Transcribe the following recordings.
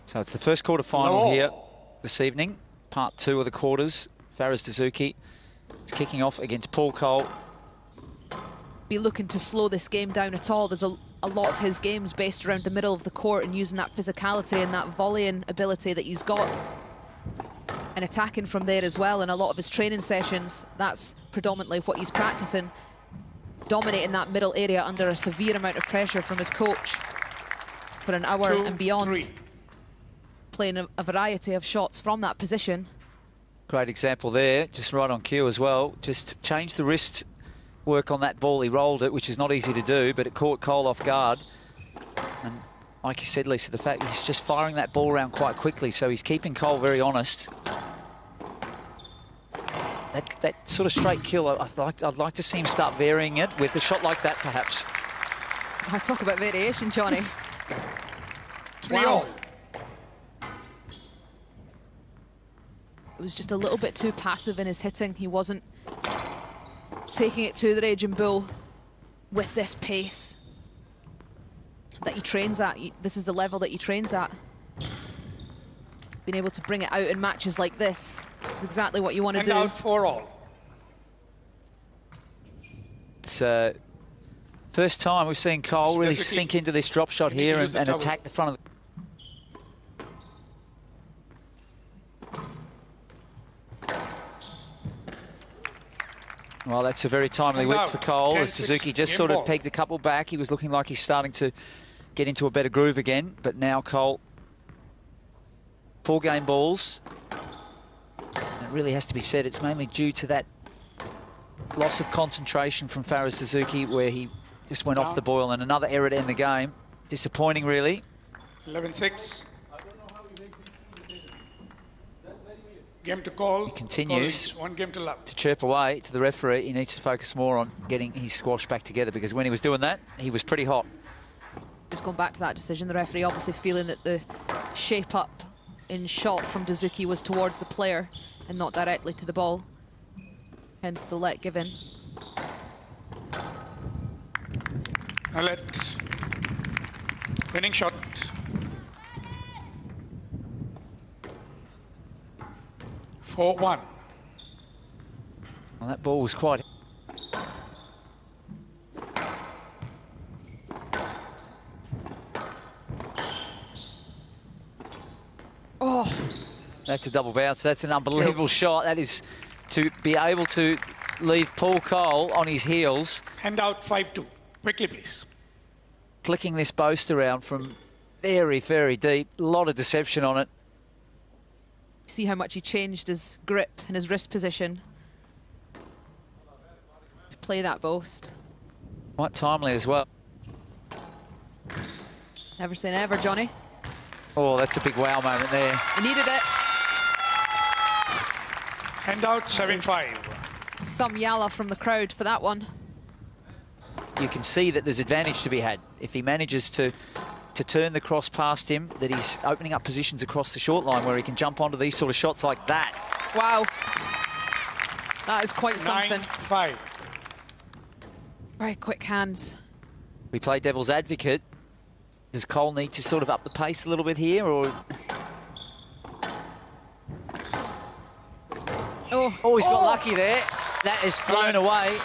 So it's the first quarter final here this evening, part 2 of the quarters. Fares Dessouky is kicking off against Paul Coll. Be looking to slow this game down at all. There's a lot of his games based around the middle of the court and using that physicality and that volleying ability that he's got and attacking from there as well. And a lot of his training sessions, that's predominantly what he's practicing, dominating that middle area under a severe amount of pressure from his coach for an hour and beyond, playing a variety of shots from that position. Great example there, just right on cue as well. Just change the wrist work on that ball. He rolled it, which is not easy to do, but it caught Coll off guard. And like you said, Lisa, the fact he's just firing that ball around quite quickly, so he's keeping Coll very honest. That sort of straight kill, I'd like to see him start varying it with a shot like that, perhaps. I talk about variation, Johnny. 3-all. It was just a little bit too passive in his hitting. He wasn't taking it to the Raging Bull with this pace that he trains at. This is the level that he trains at. Being able to bring it out in matches like this is exactly what you want to do. And out 4-all. It's first time we've seen Coll really sink into this drop shot here and attack the front of the... Well, that's a very timely whip for Coll, as Dessouky just sort of pegged a couple back. He was looking like he's starting to get into a better groove again, but now Coll, 4 game balls. And it really has to be said, it's mainly due to that loss of concentration from Fares Dessouky, where he just went off the boil, and another error to end the game. Disappointing, really. 11-6. Game to call. He continues one game to love. to chirp away to the referee. He needs to focus more on getting his squash back together, because when he was doing that, he was pretty hot. Just going back to that decision, the referee obviously feeling that the shape up in shot from Dessouky was towards the player and not directly to the ball. Hence the let given. Now let winning shot. Well, that ball was quite... Oh! That's a double bounce. That's an unbelievable shot. That is to be able to leave Paul Coll on his heels. Hand out 5-2. Quickly, please. Flicking this boast around from very, very deep. A lot of deception on it. See how much he changed his grip and his wrist position to play that boast. Quite timely as well. Never say never, Johnny. Oh, that's a big wow moment there. He needed it. Hand out 7-5. Some yalla from the crowd for that one. You can see that there's advantage to be had if he manages to turn the cross past him, that he's opening up positions across the short line where he can jump onto these sort of shots like that. Wow. That is quite something. 9-5. Very quick hands. We play devil's advocate. Does Coll need to sort of up the pace a little bit here, or... Oh, he's got lucky there. That is flown away.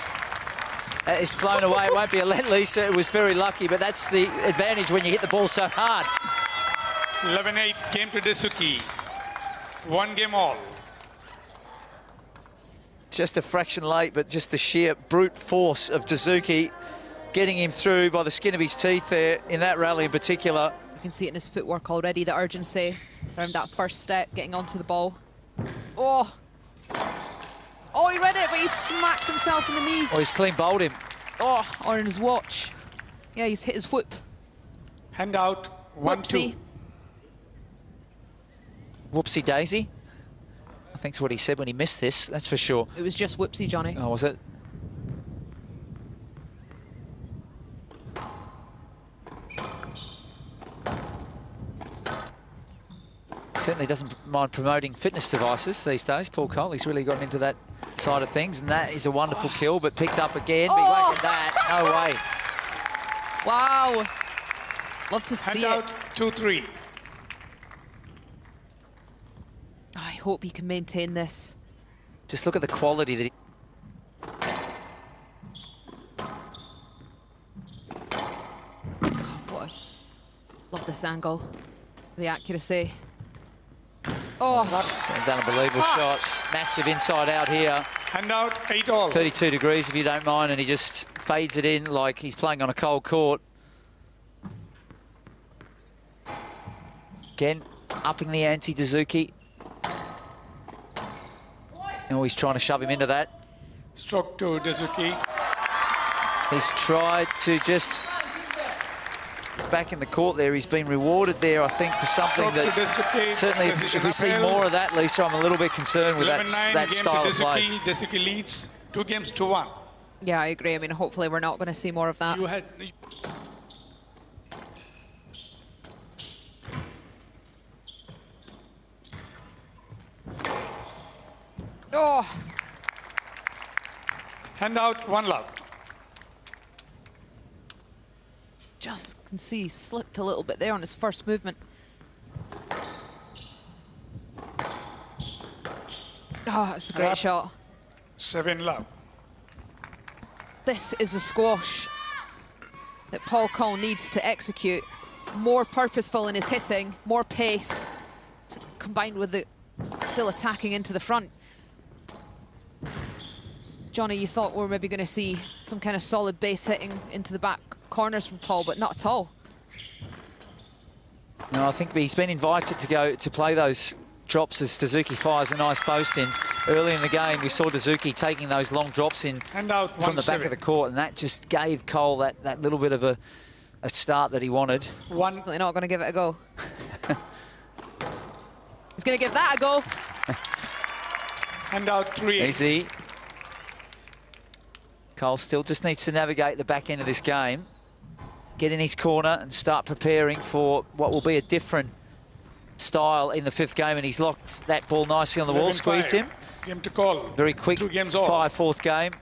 That is flown away. It won't be a let, Lisa. It was very lucky, but that's the advantage when you hit the ball so hard. 11-8, game to Dessouky. 1 game all. Just a fraction late, but just the sheer brute force of Dessouky getting him through by the skin of his teeth there in that rally in particular. You can see it in his footwork already, the urgency around that first step, getting onto the ball. Oh! Oh, he read it, but he smacked himself in the knee. Oh, he's clean bowled him. Oh, or in his watch. Yeah, he's hit his whip. Hand out 1-2. Whoopsie daisy. I think's what he said when he missed this, that's for sure. It was just whoopsie, Johnny. Oh, was it? Certainly doesn't mind promoting fitness devices these days, Paul Coll. He's really gotten into that side of things, and that is a wonderful kill, but picked up again. Big whack at that. No way. Wow. Love to see Hand it. out 2-3. hope he can maintain this. Just look at the quality that he... Love this angle, the accuracy. Oh, an unbelievable shot. Massive inside out here. Hand out, 8-all. 32 degrees, if you don't mind, and he just fades it in like he's playing on a cold court. Again, upping the ante, Dessouky. Oh, he's trying to shove him into that. Stroke to Dessouky. He's tried to just... Back in the court there, he's been rewarded there, I think, for something that... Certainly, if we see more of that, Lisa, I'm a little bit concerned with that style of play. Dessouky leads 2 games to 1. Yeah, I agree. I mean, hopefully we're not going to see more of that. Oh! Hand out, 1 love. Just can see he slipped a little bit there on his first movement. Oh, it's a great shot. 7 love. This is a squash that Paul Coll needs to execute. More purposeful in his hitting, more pace, combined with the still attacking into the front. Johnny, you thought we were maybe going to see some kind of solid base hitting into the back corners from Paul, but not at all. No, I think he's been invited to go to play those drops as Dessouky fires a nice post in. Early in the game, we saw Dessouky taking those long drops in from the back of the court, and that just gave Coll that little bit of a start that he wanted. They're not going to give it a go. He's going to give that a go. Hand out 3. Easy. Coll still just needs to navigate the back end of this game, get in his corner and start preparing for what will be a different style in the 5th game, and he's locked that ball nicely on the wall, squeezed him. Game to call. Very quick 5-4 game.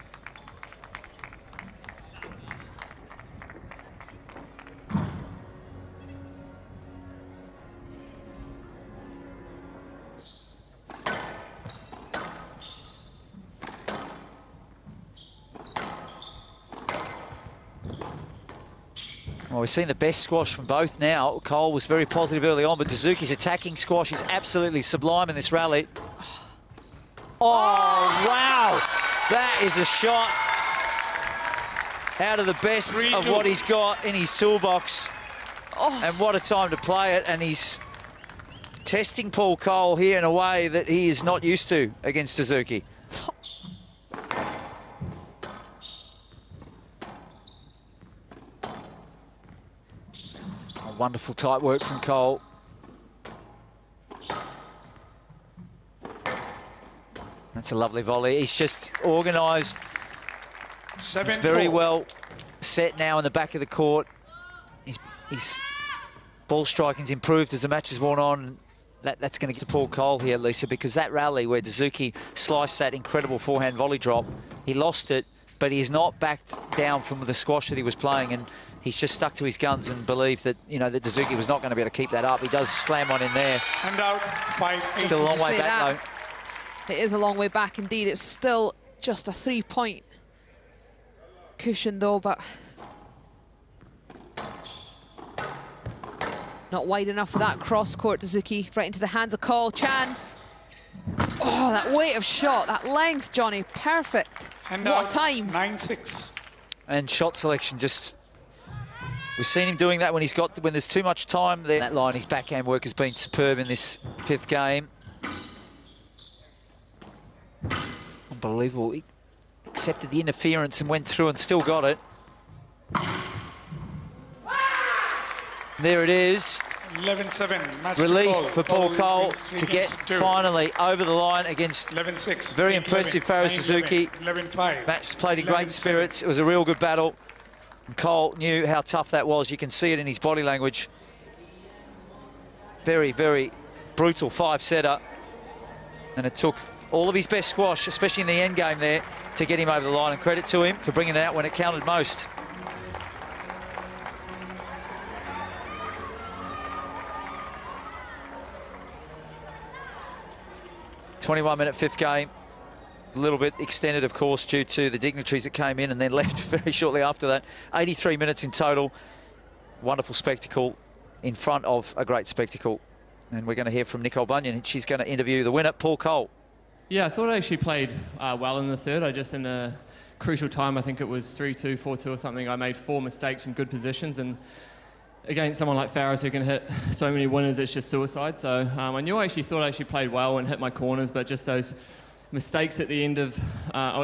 Well, we've seen the best squash from both now. Coll was very positive early on, but Dessouky's attacking squash is absolutely sublime in this rally. Oh, wow! That is a shot out of the best of what he's got in his toolbox. Oh. And what a time to play it. And he's testing Paul Coll here in a way that he is not used to against Dessouky. Wonderful tight work from Coll. That's a lovely volley. He's just organised. He's very well set now in the back of the court. His ball striking's improved as the match has worn on. That's going to get to Paul Coll here, Lisa, because that rally where Dessouky sliced that incredible forehand volley drop, he lost it, but he's not backed down from the squash that he was playing, and he's just stuck to his guns and believed that, you know, that Dessouky was not going to be able to keep that up. He does slam one in there. And out 5. Still a long way back, though. It is a long way back indeed. It's still just a 3-point cushion, though, but not wide enough for that cross-court. Dessouky right into the hands of Coll. Chance. Oh, that weight of shot, that length, Johnny, perfect. And what a time. 9-6. And shot selection just... We've seen him doing that when there's too much time there. That line, his backhand work has been superb in this 5th game. Unbelievable. He accepted the interference and went through and still got it. There it is. 11-7. Relief for Paul Coll to get finally over the line against 11-6. Very impressive Fares Dessouky. 11-5. Match played in great spirits. It was a real good battle. And Coll knew how tough that was. You can see it in his body language. Very, very brutal 5-setter. And it took all of his best squash, especially in the end game there, to get him over the line. And credit to him for bringing it out when it counted most. 21-minute fifth game. A little bit extended, of course, due to the dignitaries that came in and then left very shortly after that. 83 minutes in total. Wonderful spectacle in front of a great spectacle. And we're going to hear from Nicole Bunyan. She's going to interview the winner, Paul Coll. Yeah, I thought I actually played well in the third. I just, in a crucial time, I think it was 3-2, 4-2 or something, I made 4 mistakes from good positions. And against someone like Fares who can hit so many winners, it's just suicide. So I knew I actually thought I actually played well and hit my corners, but just those mistakes at the end of,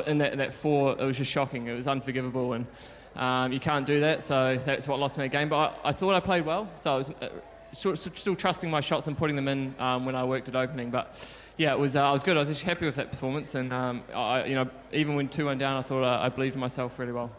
in that 4, it was just shocking. It was unforgivable, and you can't do that. So that's what lost me the game. But I thought I played well, so I was still trusting my shots and putting them in when I worked at opening. But yeah, I was good. I was actually happy with that performance, and even when 2-1 down, I thought I believed in myself really well.